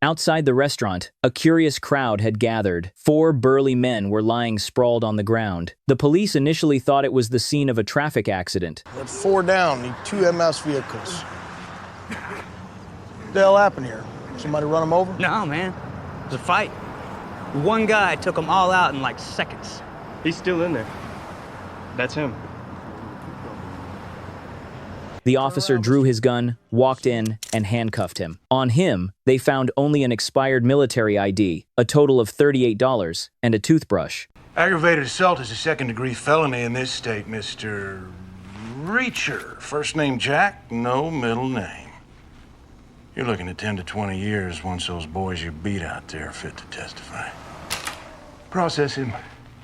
Outside the restaurant, a curious crowd had gathered. 4 burly men were lying sprawled on the ground. The police initially thought it was the scene of a traffic accident. That's 4 down, need 2 MS vehicles. What the hell happened here? Somebody run them over? No, man. It was a fight. One guy took them all out in like seconds. He's still in there. That's him. The officer drew his gun, walked in, and handcuffed him. On him, they found only an expired military ID, a total of $38, and a toothbrush. Aggravated assault is a second-degree felony in this state, Mr. Reacher. First name Jack, no middle name. You're looking at 10 to 20 years once those boys you beat out there are fit to testify. Process him,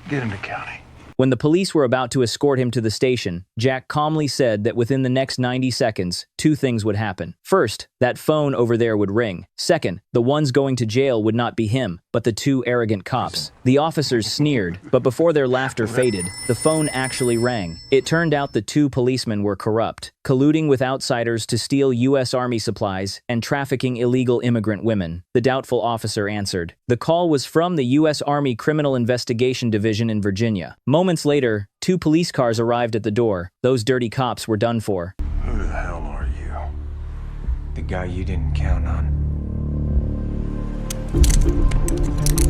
get him to county. When the police were about to escort him to the station, Jack calmly said that within the next 90 seconds, 2 things would happen. First, that phone over there would ring. Second, the ones going to jail would not be him, but the 2 arrogant cops. The officers sneered, but before their laughter faded, the phone actually rang. It turned out the 2 policemen were corrupt, colluding with outsiders to steal U.S. Army supplies and trafficking illegal immigrant women. The doubtful officer answered. The call was from the U.S. Army Criminal Investigation Division in Virginia. Moments later, 2 police cars arrived at the door. Those dirty cops were done for. Who the hell are you? The guy you didn't count on.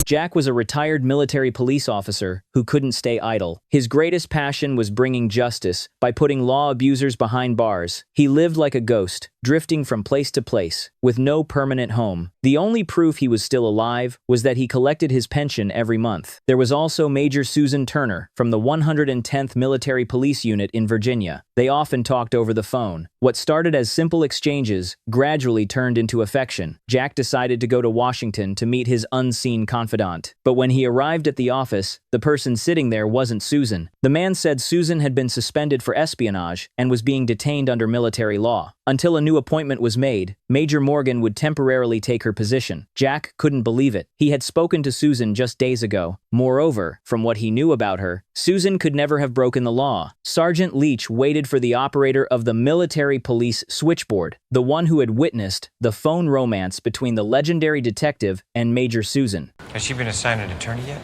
Jack was a retired military police officer who couldn't stay idle. His greatest passion was bringing justice by putting law abusers behind bars. He lived like a ghost, drifting from place to place, with no permanent home. The only proof he was still alive was that he collected his pension every month. There was also Major Susan Turner from the 110th Military Police Unit in Virginia. They often talked over the phone. What started as simple exchanges gradually turned into affection. Jack decided to go to Washington to meet his unseen confidant. But when he arrived at the office, the person sitting there wasn't Susan. The man said Susan had been suspended for espionage and was being detained under military law. Until a new appointment was made, Major Morgan would temporarily take her position. Jack couldn't believe it. He had spoken to Susan just days ago. Moreover, from what he knew about her, Susan could never have broken the law. Sergeant Leach waited for the operator of the military police switchboard, the one who had witnessed the phone romance between the legendary detective and Major Susan. Has she been assigned an attorney yet?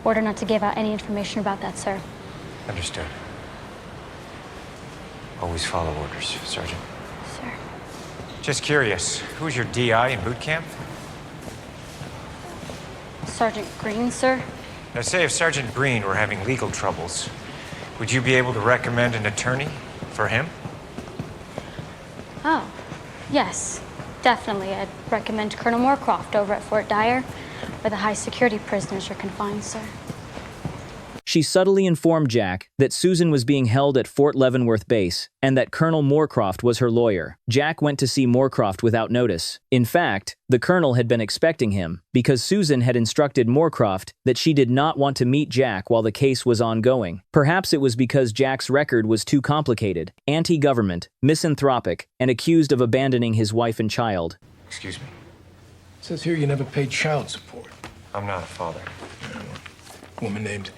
Order not to give out any information about that, sir. Understood. Always follow orders, Sergeant. Sir. Just curious, who was your DI in boot camp? Sergeant Green, sir? Now say if Sergeant Green were having legal troubles, would you be able to recommend an attorney for him? Oh, yes, definitely. I'd recommend Colonel Moorcroft over at Fort Dyer, where the high-security prisoners are confined, sir. She subtly informed Jack that Susan was being held at Fort Leavenworth Base and that Colonel Moorcroft was her lawyer. Jack went to see Moorcroft without notice. In fact, the colonel had been expecting him because Susan had instructed Moorcroft that she did not want to meet Jack while the case was ongoing. Perhaps it was because Jack's record was too complicated, anti-government, misanthropic, and accused of abandoning his wife and child. Excuse me. It says here you never paid child support. I'm not a father. A woman named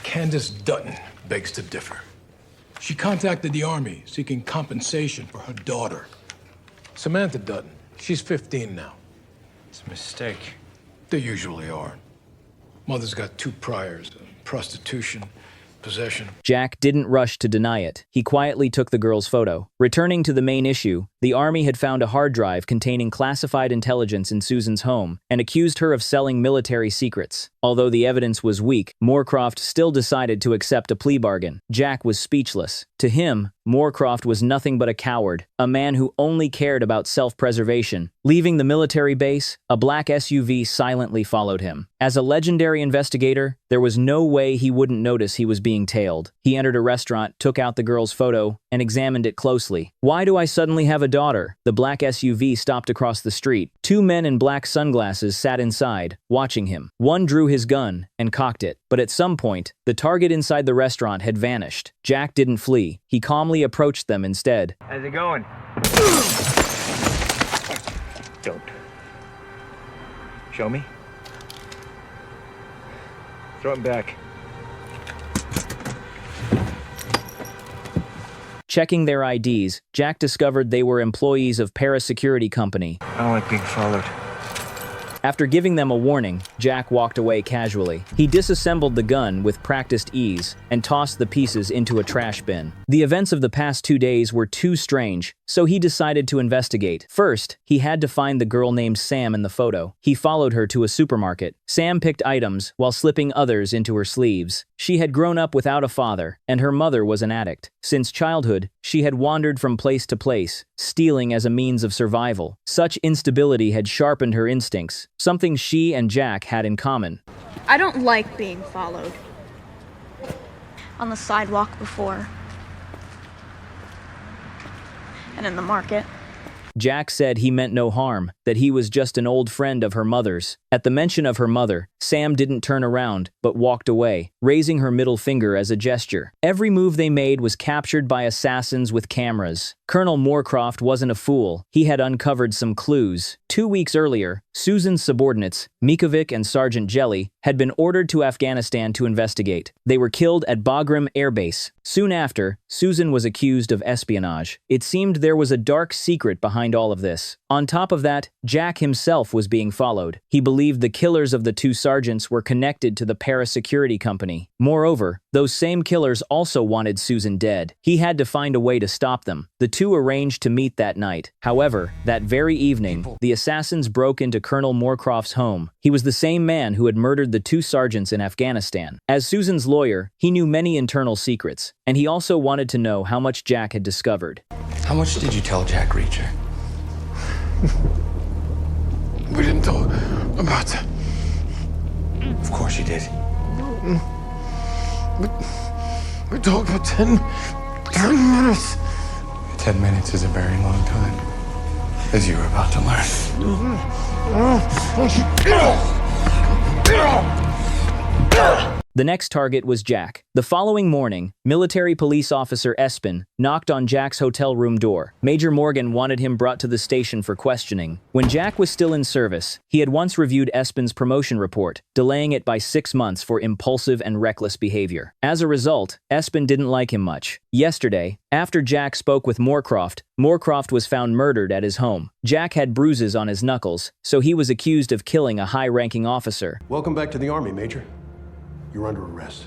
Candace Dutton begs to differ. She contacted the Army seeking compensation for her daughter. Samantha Dutton. She's 15 now. It's a mistake. They usually are. Mother's got 2 priors, prostitution, possession. Jack didn't rush to deny it. He quietly took the girl's photo. Returning to the main issue, the Army had found a hard drive containing classified intelligence in Susan's home and accused her of selling military secrets. Although the evidence was weak, Moorcroft still decided to accept a plea bargain. Jack was speechless. To him, Moorcroft was nothing but a coward, a man who only cared about self-preservation. Leaving the military base, a black SUV silently followed him. As a legendary investigator, there was no way he wouldn't notice he was being tailed. He entered a restaurant, took out the girl's photo, and examined it closely. Why do I suddenly have a daughter? The black SUV stopped across the street. 2 men in black sunglasses sat inside, watching him. One drew his gun and cocked it, but at some point, the target inside the restaurant had vanished. Jack didn't flee. He calmly approached them instead. How's it going? Don't. Show me. Throw it back. Checking their IDs, Jack discovered they were employees of Paris Security Company. I don't like being followed. After giving them a warning, Jack walked away casually. He disassembled the gun with practiced ease and tossed the pieces into a trash bin. The events of the past 2 days were too strange, so he decided to investigate. First, he had to find the girl named Sam in the photo. He followed her to a supermarket. Sam picked items while slipping others into her sleeves. She had grown up without a father, and her mother was an addict. Since childhood, she had wandered from place to place, stealing as a means of survival. Such instability had sharpened her instincts, something she and Jack had in common. I don't like being followed. On the sidewalk before. And in the market. Jack said he meant no harm, that he was just an old friend of her mother's. At the mention of her mother, Sam didn't turn around, but walked away, raising her middle finger as a gesture. Every move they made was captured by assassins with cameras. Colonel Moorcroft wasn't a fool. He had uncovered some clues. 2 weeks earlier, Susan's subordinates, Mikovic and Sergeant Jelly, had been ordered to Afghanistan to investigate. They were killed at Bagram Air Base. Soon after, Susan was accused of espionage. It seemed there was a dark secret behind all of this. On top of that, Jack himself was being followed. He believed the killers of the 2 sergeants were connected to the parasecurity company. Moreover, those same killers also wanted Susan dead. He had to find a way to stop them. The 2 arranged to meet that night. However, that very evening, the assassins broke into Colonel Moorcroft's home. He was the same man who had murdered the 2 sergeants in Afghanistan. As Susan's lawyer, he knew many internal secrets, and he also wanted to know how much Jack had discovered. How much did you tell Jack Reacher? We didn't talk about that. Of course you did. We talked for 10 minutes. 10 minutes is a very long time, as you were about to learn. The next target was Jack. The following morning, military police officer Espin knocked on Jack's hotel room door. Major Morgan wanted him brought to the station for questioning. When Jack was still in service, he had once reviewed Espin's promotion report, delaying it by 6 months for impulsive and reckless behavior. As a result, Espin didn't like him much. Yesterday, after Jack spoke with Moorcroft, Moorcroft was found murdered at his home. Jack had bruises on his knuckles, so he was accused of killing a high-ranking officer. Welcome back to the Army, Major. You're under arrest.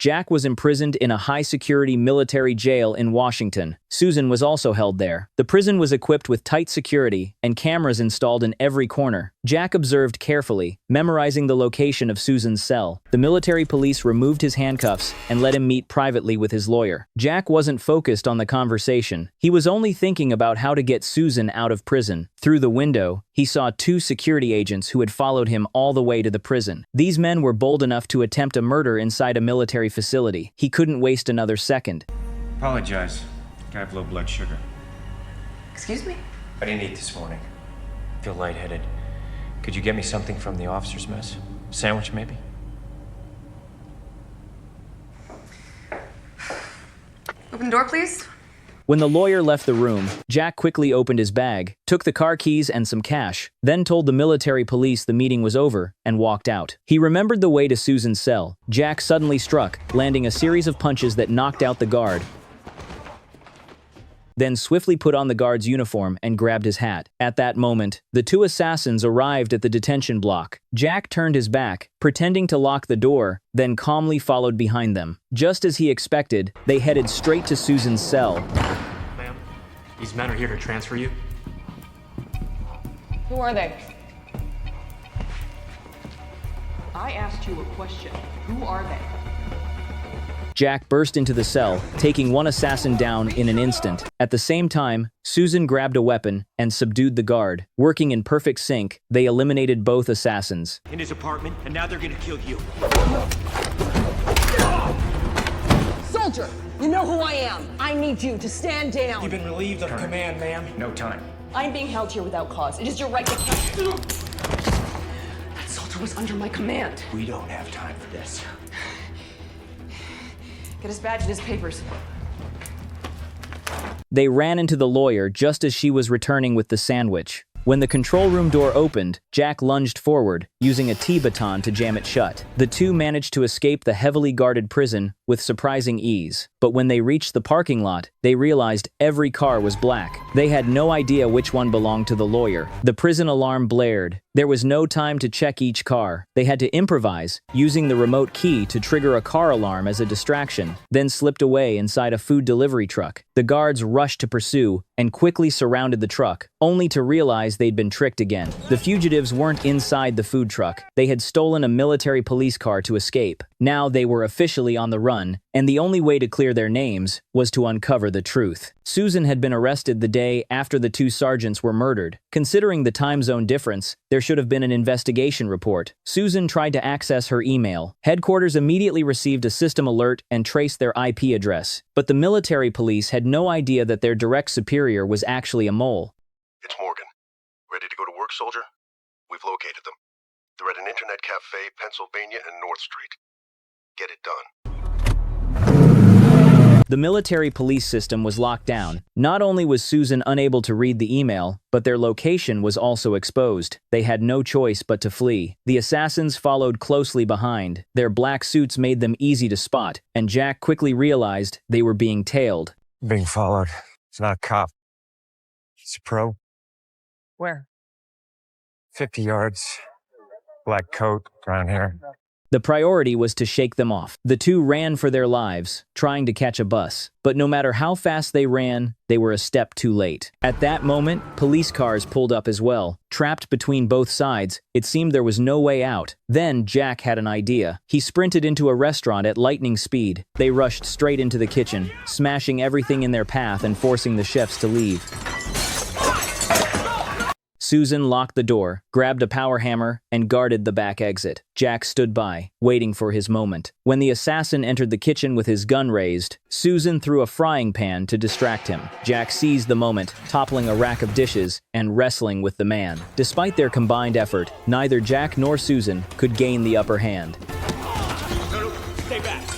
Jack was imprisoned in a high-security military jail in Washington. Susan was also held there. The prison was equipped with tight security and cameras installed in every corner. Jack observed carefully, memorizing the location of Susan's cell. The military police removed his handcuffs and let him meet privately with his lawyer. Jack wasn't focused on the conversation. He was only thinking about how to get Susan out of prison. Through the window, he saw 2 security agents who had followed him all the way to the prison. These men were bold enough to attempt a murder inside a military facility. He couldn't waste another second. Apologize. I have low blood sugar. Excuse me? I didn't eat this morning. I feel lightheaded. Could you get me something from the officer's mess? Sandwich, maybe? Open the door, please. When the lawyer left the room, Jack quickly opened his bag, took the car keys and some cash, then told the military police the meeting was over, and walked out. He remembered the way to Susan's cell. Jack suddenly struck, landing a series of punches that knocked out the guard, then swiftly put on the guard's uniform and grabbed his hat. At that moment, the 2 assassins arrived at the detention block. Jack turned his back, pretending to lock the door, then calmly followed behind them. Just as he expected, they headed straight to Susan's cell. Ma'am, these men are here to transfer you. Who are they? I asked you a question. Who are they? Jack burst into the cell, taking one assassin down in an instant. At the same time, Susan grabbed a weapon and subdued the guard. Working in perfect sync, they eliminated both assassins. In his apartment, and now they're gonna kill you. Soldier, you know who I am. I need you to stand down. You've been relieved of command, ma'am. No time. I'm being held here without cause. It is your right to kill. That soldier was under my command. We don't have time for this. Get his badge and his papers. They ran into the lawyer just as she was returning with the sandwich. When the control room door opened, Jack lunged forward, using a T-baton to jam it shut. The two managed to escape the heavily guarded prison with surprising ease. But when they reached the parking lot, they realized every car was black. They had no idea which one belonged to the lawyer. The prison alarm blared. There was no time to check each car. They had to improvise, using the remote key to trigger a car alarm as a distraction, then slipped away inside a food delivery truck. The guards rushed to pursue and quickly surrounded the truck, only to realize they'd been tricked again. The fugitives weren't inside the food truck. They had stolen a military police car to escape. Now they were officially on the run, and the only way to clear their names was to uncover the truth. Susan had been arrested the day after the two sergeants were murdered. Considering the time zone difference, there should have been an investigation report. Susan tried to access her email. Headquarters immediately received a system alert and traced their IP address. But the military police had no idea that their direct superior was actually a mole. It's Morgan. Ready to go to work, soldier? We've located them. They're at an internet cafe, Pennsylvania and North Street. Get it done. The military police system was locked down. Not only was Susan unable to read the email, but their location was also exposed. They had no choice but to flee. The assassins followed closely behind. Their black suits made them easy to spot, and Jack quickly realized they were being tailed. Being followed. It's not a cop. It's a pro. Where? 50 yards. Black coat, brown hair. The priority was to shake them off. The two ran for their lives, trying to catch a bus. But no matter how fast they ran, they were a step too late. At that moment, police cars pulled up as well. Trapped between both sides, it seemed there was no way out. Then Jack had an idea. He sprinted into a restaurant at lightning speed. They rushed straight into the kitchen, smashing everything in their path and forcing the chefs to leave. Susan locked the door, grabbed a power hammer, and guarded the back exit. Jack stood by, waiting for his moment. When the assassin entered the kitchen with his gun raised, Susan threw a frying pan to distract him. Jack seized the moment, toppling a rack of dishes and wrestling with the man. Despite their combined effort, neither Jack nor Susan could gain the upper hand. No, stay back.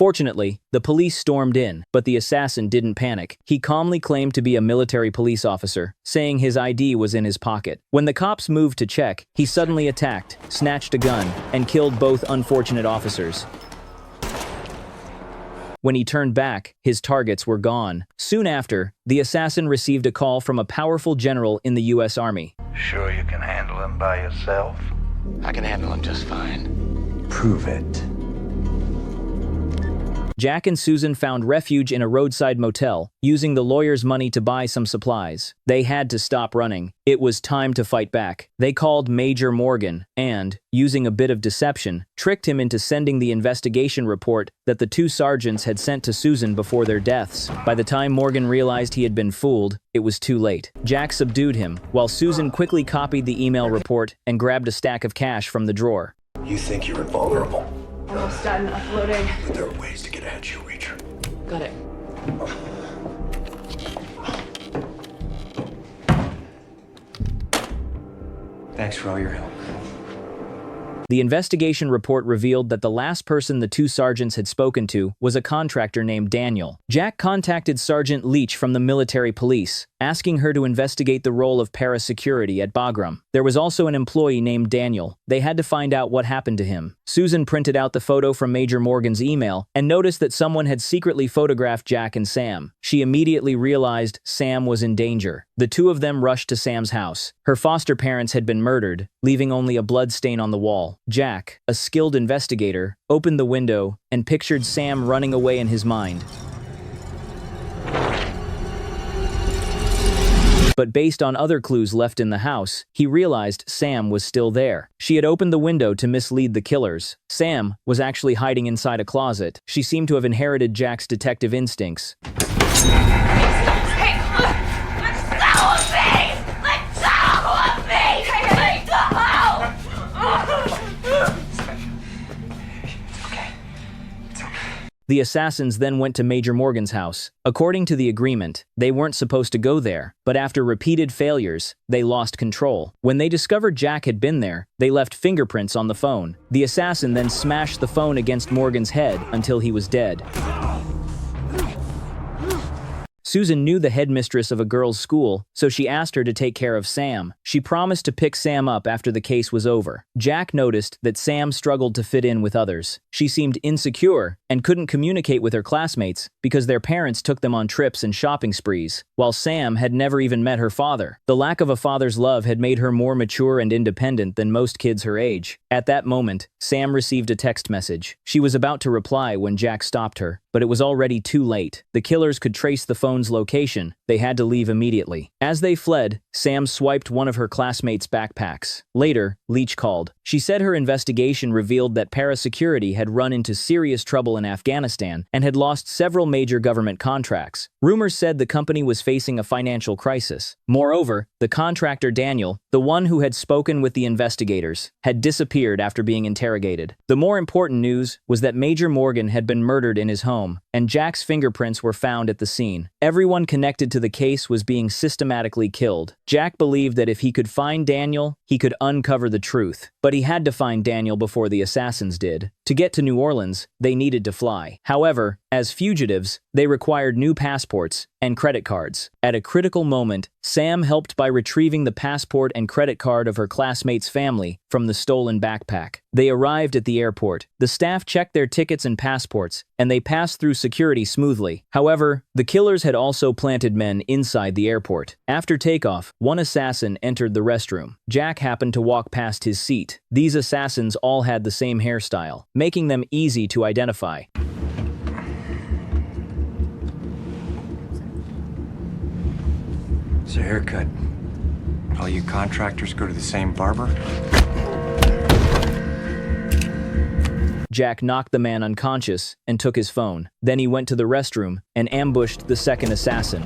Fortunately, the police stormed in, but the assassin didn't panic. He calmly claimed to be a military police officer, saying his ID was in his pocket. When the cops moved to check, he suddenly attacked, snatched a gun, and killed both unfortunate officers. When he turned back, his targets were gone. Soon after, the assassin received a call from a powerful general in the U.S. Army. Sure you can handle him by yourself? I can handle him just fine. Prove it. Jack and Susan found refuge in a roadside motel, using the lawyer's money to buy some supplies. They had to stop running. It was time to fight back. They called Major Morgan and, using a bit of deception, tricked him into sending the investigation report that the two sergeants had sent to Susan before their deaths. By the time Morgan realized he had been fooled, it was too late. Jack subdued him, while Susan quickly copied the email report and grabbed a stack of cash from the drawer. You think you're invulnerable? Almost done uploading. But there are ways to get ahead of you, Reacher. Got it. Thanks for all your help. The investigation report revealed that the last person the two sergeants had spoken to was a contractor named Daniel. Jack contacted Sergeant Leach from the military police, asking her to investigate the role of parasecurity at Bagram. There was also an employee named Daniel. They had to find out what happened to him. Susan printed out the photo from Major Morgan's email and noticed that someone had secretly photographed Jack and Sam. She immediately realized Sam was in danger. The two of them rushed to Sam's house. Her foster parents had been murdered, leaving only a blood stain on the wall. Jack, a skilled investigator, opened the window and pictured Sam running away in his mind. But based on other clues left in the house, he realized Sam was still there. She had opened the window to mislead the killers. Sam was actually hiding inside a closet. She seemed to have inherited Jack's detective instincts. The assassins then went to Major Morgan's house. According to the agreement, they weren't supposed to go there, but after repeated failures, they lost control. When they discovered Jack had been there, they left fingerprints on the phone. The assassin then smashed the phone against Morgan's head until he was dead. Susan knew the headmistress of a girls' school, so she asked her to take care of Sam. She promised to pick Sam up after the case was over. Jack noticed that Sam struggled to fit in with others. She seemed insecure and couldn't communicate with her classmates because their parents took them on trips and shopping sprees, while Sam had never even met her father. The lack of a father's love had made her more mature and independent than most kids her age. At that moment, Sam received a text message. She was about to reply when Jack stopped her, but it was already too late. The killers could trace the phone's location. They had to leave immediately. As they fled, Sam swiped one of her classmates' backpacks. Later, Leach called. She said her investigation revealed that parasecurity had run into serious trouble in Afghanistan and had lost several major government contracts. Rumors said the company was facing a financial crisis. Moreover, the contractor Daniel, the one who had spoken with the investigators, had disappeared after being interrogated. The more important news was that Major Morgan had been murdered in his home, and Jack's fingerprints were found at the scene. Everyone connected to the case was being systematically killed. Jack believed that if he could find Daniel, he could uncover the truth. But he had to find Daniel before the assassins did. To get to New Orleans, they needed to fly. However, as fugitives, they required new passports and credit cards. At a critical moment, Sam helped by retrieving the passport and credit card of her classmate's family from the stolen backpack. They arrived at the airport. The staff checked their tickets and passports, and they passed through security smoothly. However, the killers had also planted men inside the airport. After takeoff, one assassin entered the restroom. Jack happened to walk past his seat. These assassins all had the same hairstyle, making them easy to identify. It's a haircut. All you contractors go to the same barber? Jack knocked the man unconscious and took his phone. Then he went to the restroom and ambushed the second assassin.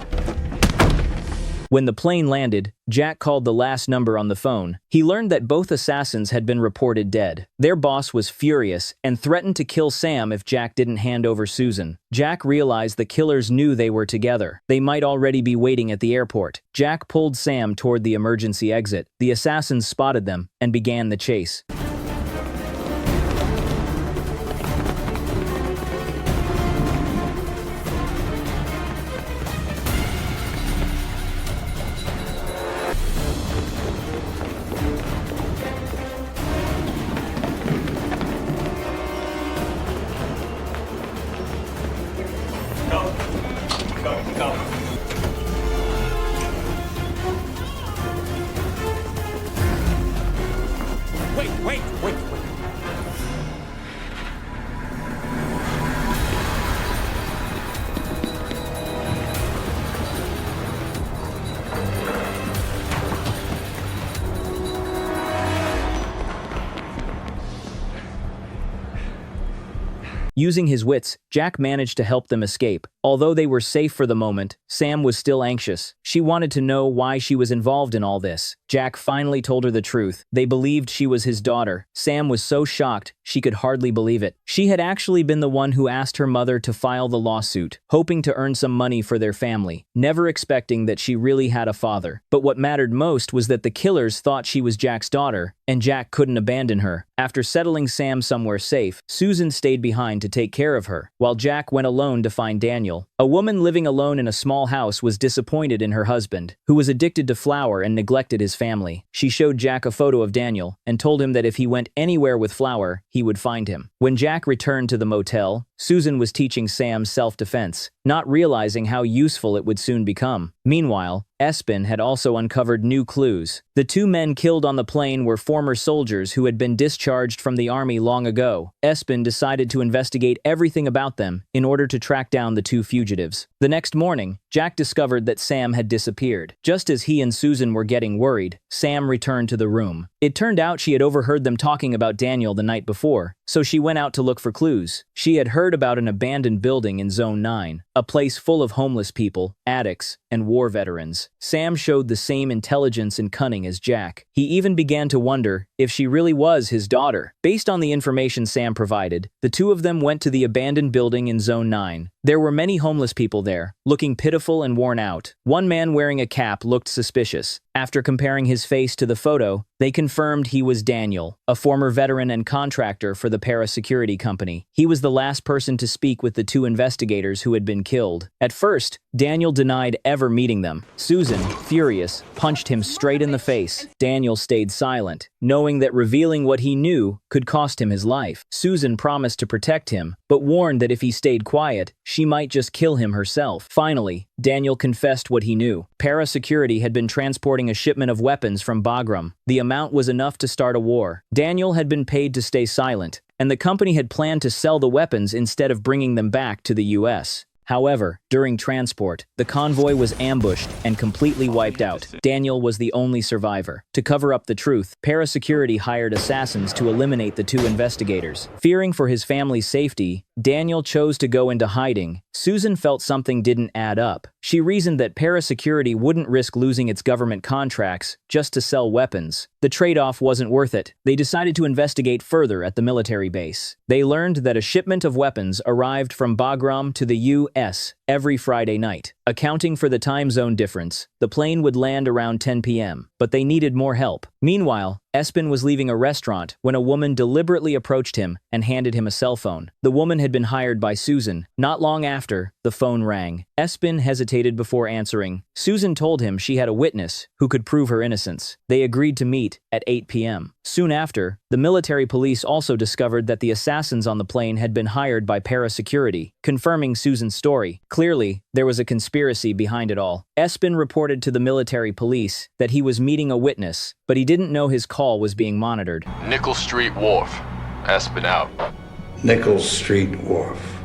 When the plane landed, Jack called the last number on the phone. He learned that both assassins had been reported dead. Their boss was furious and threatened to kill Sam if Jack didn't hand over Susan. Jack realized the killers knew they were together. They might already be waiting at the airport. Jack pulled Sam toward the emergency exit. The assassins spotted them and began the chase. Wait. Using his wits, Jack managed to help them escape. Although they were safe for the moment, Sam was still anxious. She wanted to know why she was involved in all this. Jack finally told her the truth. They believed she was his daughter. Sam was so shocked, she could hardly believe it. She had actually been the one who asked her mother to file the lawsuit, hoping to earn some money for their family, never expecting that she really had a father. But what mattered most was that the killers thought she was Jack's daughter, and Jack couldn't abandon her. After settling Sam somewhere safe, Susan stayed behind to take care of her, while Jack went alone to find Daniel. A woman living alone in a small house was disappointed in her husband, who was addicted to flour and neglected his family. She showed Jack a photo of Daniel and told him that if he went anywhere with flour, he would find him. When Jack returned to the motel, Susan was teaching Sam self-defense, not realizing how useful it would soon become. Meanwhile, Espin had also uncovered new clues. The two men killed on the plane were former soldiers who had been discharged from the army long ago. Espin decided to investigate everything about them in order to track down the two fugitives. The next morning, Jack discovered that Sam had disappeared. Just as he and Susan were getting worried, Sam returned to the room. It turned out she had overheard them talking about Daniel the night before, so she went out to look for clues. She had heard about an abandoned building in Zone 9, a place full of homeless people, addicts, and war veterans. Sam showed the same intelligence and cunning as Jack. He even began to wonder if she really was his daughter. Based on the information Sam provided, the two of them went to the abandoned building in Zone 9. There were many homeless people there, looking pitiful and worn out. One man wearing a cap looked suspicious. After comparing his face to the photo, they confirmed he was Daniel, a former veteran and contractor for the para-security company. He was the last person to speak with the two investigators who had been killed. At first, Daniel denied ever meeting them. Susan, furious, punched him straight in the face. Daniel stayed silent, knowing that revealing what he knew could cost him his life. Susan promised to protect him, but warned that if he stayed quiet, she might just kill him herself. Finally, Daniel confessed what he knew. Para-security had been transporting a shipment of weapons from Bagram. The amount was enough to start a war. Daniel had been paid to stay silent, and the company had planned to sell the weapons instead of bringing them back to the U.S. However, during transport, the convoy was ambushed and completely wiped out. Daniel was the only survivor. To cover up the truth, para-security hired assassins to eliminate the two investigators. Fearing for his family's safety, Daniel chose to go into hiding. Susan felt something didn't add up. She reasoned that para-security wouldn't risk losing its government contracts just to sell weapons. The trade-off wasn't worth it. They decided to investigate further at the military base. They learned that a shipment of weapons arrived from Bagram to the U.S. every Friday night. Accounting for the time zone difference, the plane would land around 10 p.m., but they needed more help. Meanwhile, Espin was leaving a restaurant when a woman deliberately approached him and handed him a cell phone. The woman had been hired by Susan. Not long after, the phone rang. Espin hesitated before answering. Susan told him she had a witness who could prove her innocence. They agreed to meet at 8 p.m. Soon after, the military police also discovered that the assassins on the plane had been hired by para-security, confirming Susan's story. Clearly, there was a conspiracy behind it all. Espin reported to the military police that he was meeting a witness, but he didn't know his call was being monitored. Nickel Street Wharf. Espin out. Nichols Street Wharf.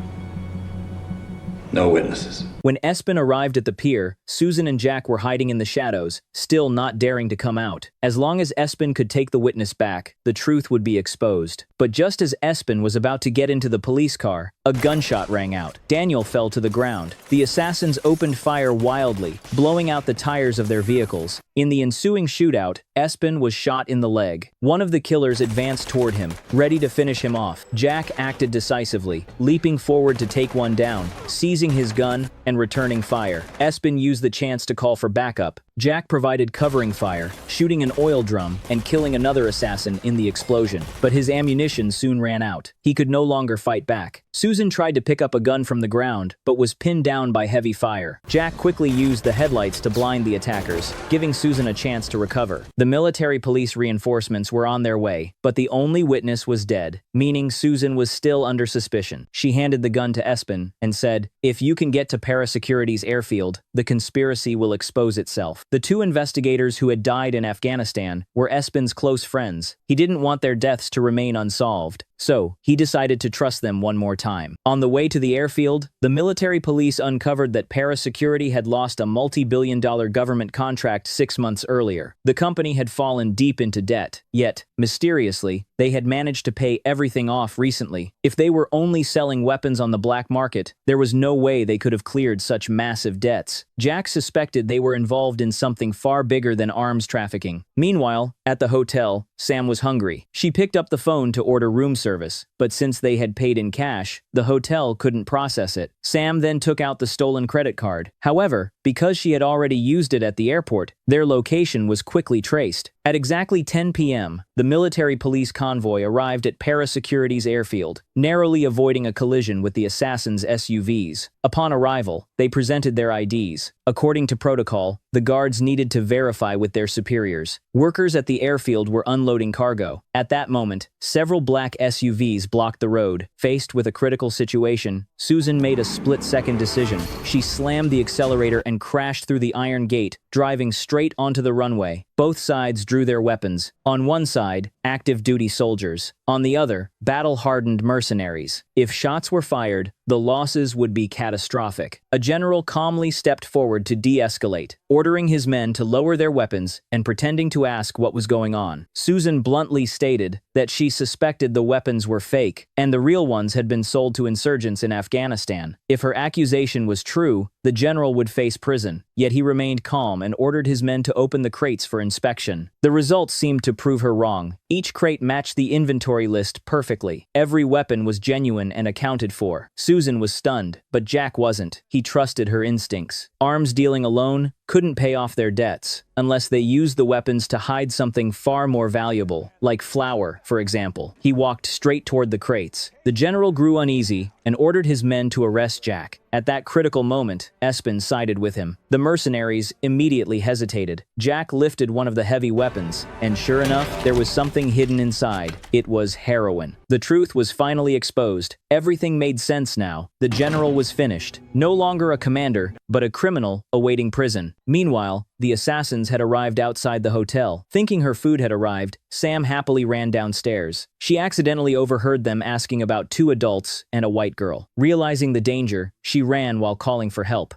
No witnesses. When Espin arrived at the pier, Susan and Jack were hiding in the shadows, still not daring to come out. As long as Espin could take the witness back, the truth would be exposed. But just as Espin was about to get into the police car, a gunshot rang out. Daniel fell to the ground. The assassins opened fire wildly, blowing out the tires of their vehicles. In the ensuing shootout, Espin was shot in the leg. One of the killers advanced toward him, ready to finish him off. Jack acted decisively, leaping forward to take one down, seizing his gun, and returning fire. Espin used the chance to call for backup. Jack provided covering fire, shooting an oil drum and killing another assassin in the explosion. But his ammunition soon ran out. He could no longer fight back. Susan tried to pick up a gun from the ground, but was pinned down by heavy fire. Jack quickly used the headlights to blind the attackers, giving Susan a chance to recover. The military police reinforcements were on their way, but the only witness was dead, meaning Susan was still under suspicion. She handed the gun to Espin and said, "If you can get to para-security's airfield, the conspiracy will expose itself." The two investigators who had died in Afghanistan were Espin's close friends. He didn't want their deaths to remain unsolved, so he decided to trust them one more time. On the way to the airfield, the military police uncovered that para-security had lost a multi-billion-dollar government contract 6 months earlier. The company had fallen deep into debt, yet, mysteriously, they had managed to pay everything off recently. If they were only selling weapons on the black market, there was no way they could have cleared such massive debts. Jack suspected they were involved in something far bigger than arms trafficking. Meanwhile, at the hotel, Sam was hungry. She picked up the phone to order room service, but since they had paid in cash, the hotel couldn't process it. Sam then took out the stolen credit card. However, because she had already used it at the airport, their location was quickly traced. At exactly 10 p.m., the military police convoy arrived at para-security's airfield, narrowly avoiding a collision with the assassins' SUVs. Upon arrival, they presented their IDs. According to protocol, the guards needed to verify with their superiors. Workers at the airfield were unloading cargo. At that moment, several black SUVs blocked the road. Faced with a critical situation, Susan made a split-second decision. She slammed the accelerator and crashed through the iron gate, driving straight onto the runway. Both sides drew their weapons. On one side, active-duty soldiers. On the other, battle-hardened mercenaries. If shots were fired, the losses would be catastrophic. A general calmly stepped forward to de-escalate, ordering his men to lower their weapons and pretending to ask what was going on. Susan bluntly stated that she suspected the weapons were fake and the real ones had been sold to insurgents in Afghanistan. If her accusation was true, the general would face prison. Yet he remained calm and ordered his men to open the crates for inspection. The results seemed to prove her wrong. Each crate matched the inventory list perfectly. Every weapon was genuine and accounted for. Susan was stunned, but Jack wasn't. He trusted her instincts. Arms dealing alone couldn't pay off their debts unless they used the weapons to hide something far more valuable, like flour, for example. He walked straight toward the crates. The general grew uneasy and ordered his men to arrest Jack. At that critical moment, Espin sided with him. The mercenaries immediately hesitated. Jack lifted one of the heavy weapons, and sure enough, there was something hidden inside. It was heroin. The truth was finally exposed. Everything made sense now. The general was finished. No longer a commander, but a criminal awaiting prison. Meanwhile, the assassins had arrived outside the hotel. Thinking her food had arrived, Sam happily ran downstairs. She accidentally overheard them asking about 2 adults and a white girl. Realizing the danger, she ran while calling for help.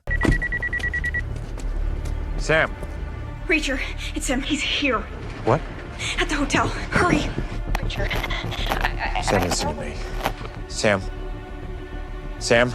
Sam. Reacher, it's him. He's here. What? At the hotel. Hurry. Reacher. Sam, listen to me. Sam. Sam.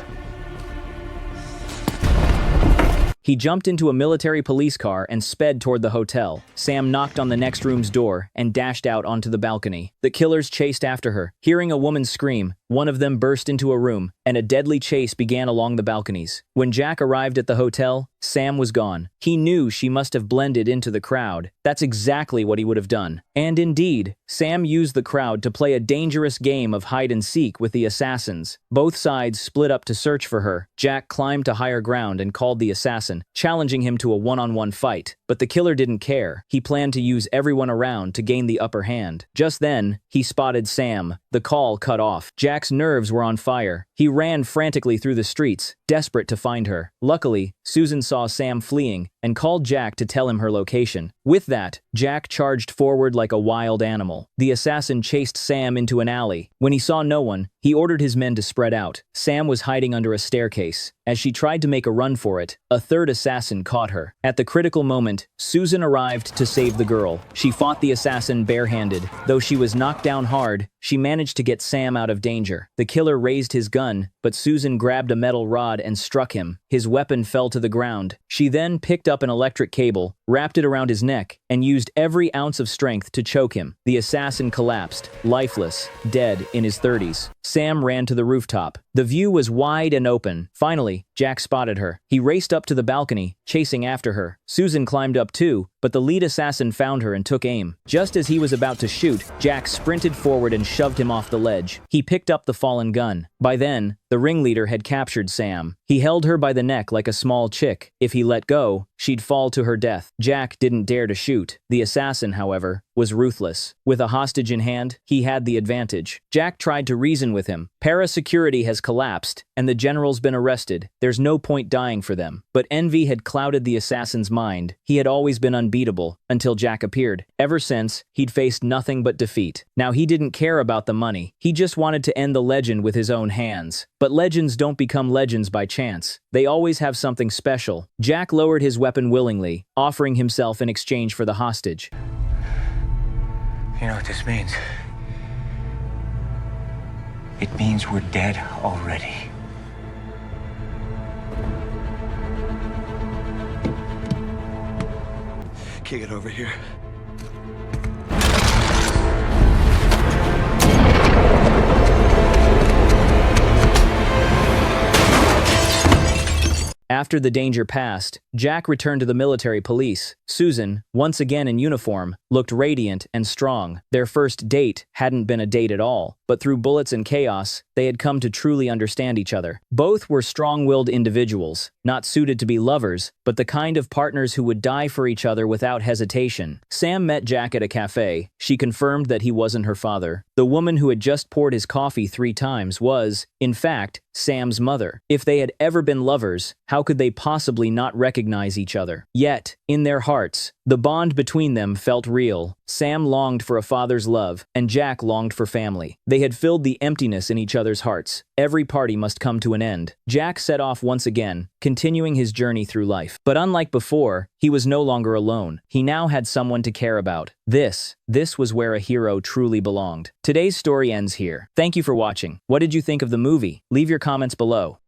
He jumped into a military police car and sped toward the hotel. Sam knocked on the next room's door and dashed out onto the balcony. The killers chased after her. Hearing a woman scream, one of them burst into a room, and a deadly chase began along the balconies. When Jack arrived at the hotel, Sam was gone. He knew she must have blended into the crowd. That's exactly what he would have done. And indeed, Sam used the crowd to play a dangerous game of hide-and-seek with the assassins. Both sides split up to search for her. Jack climbed to higher ground and called the assassin, challenging him to a one-on-one fight. But the killer didn't care. He planned to use everyone around to gain the upper hand. Just then, he spotted Sam. The call cut off. Jack's nerves were on fire. He ran frantically through the streets, desperate to find her. Luckily, Susan saw Sam fleeing and called Jack to tell him her location. With that, Jack charged forward like a wild animal. The assassin chased Sam into an alley. When he saw no one, he ordered his men to spread out. Sam was hiding under a staircase. As she tried to make a run for it, a third assassin caught her. At the critical moment, Susan arrived to save the girl. She fought the assassin barehanded. Though she was knocked down hard, she managed to get Sam out of danger. The killer raised his gun, but Susan grabbed a metal rod and struck him. His weapon fell to the ground. She then picked up an electric cable, wrapped it around his neck, and used every ounce of strength to choke him. The assassin collapsed, lifeless, dead in his 30s. Sam ran to the rooftop. The view was wide and open. Finally, Jack spotted her. He raced up to the balcony, chasing after her. Susan climbed up too, but the lead assassin found her and took aim. Just as he was about to shoot, Jack sprinted forward and shoved him off the ledge. He picked up the fallen gun. By then, the ringleader had captured Sam. He held her by the neck like a small chick. If he let go, she'd fall to her death. Jack didn't dare to shoot. The assassin, however, was ruthless. With a hostage in hand, he had the advantage. Jack tried to reason with him. Para-security has collapsed, and the general's been arrested. There's no point dying for them. But envy had clouded the assassin's mind. He had always been unbeatable, until Jack appeared. Ever since, he'd faced nothing but defeat. Now he didn't care about the money. He just wanted to end the legend with his own hands. But legends don't become legends by chance. They always have something special. Jack lowered his weapon willingly, offering himself in exchange for the hostage. You know what this means? It means we're dead already. Kick it over here. After the danger passed, Jack returned to the military police. Susan, once again in uniform, looked radiant and strong. Their first date hadn't been a date at all, but through bullets and chaos, they had come to truly understand each other. Both were strong-willed individuals, not suited to be lovers, but the kind of partners who would die for each other without hesitation. Sam met Jack at a cafe. She confirmed that he wasn't her father. The woman who had just poured his coffee 3 times was, in fact, Sam's mother. If they had ever been lovers, how could they possibly not recognize each other? Yet, in their hearts, the bond between them felt real. Sam longed for a father's love, and Jack longed for family. They had filled the emptiness in each other's hearts. Every party must come to an end. Jack set off once again, continuing his journey through life. But unlike before, he was no longer alone. He now had someone to care about. This was where a hero truly belonged. Today's story ends here. Thank you for watching. What did you think of the movie? Leave your comments below.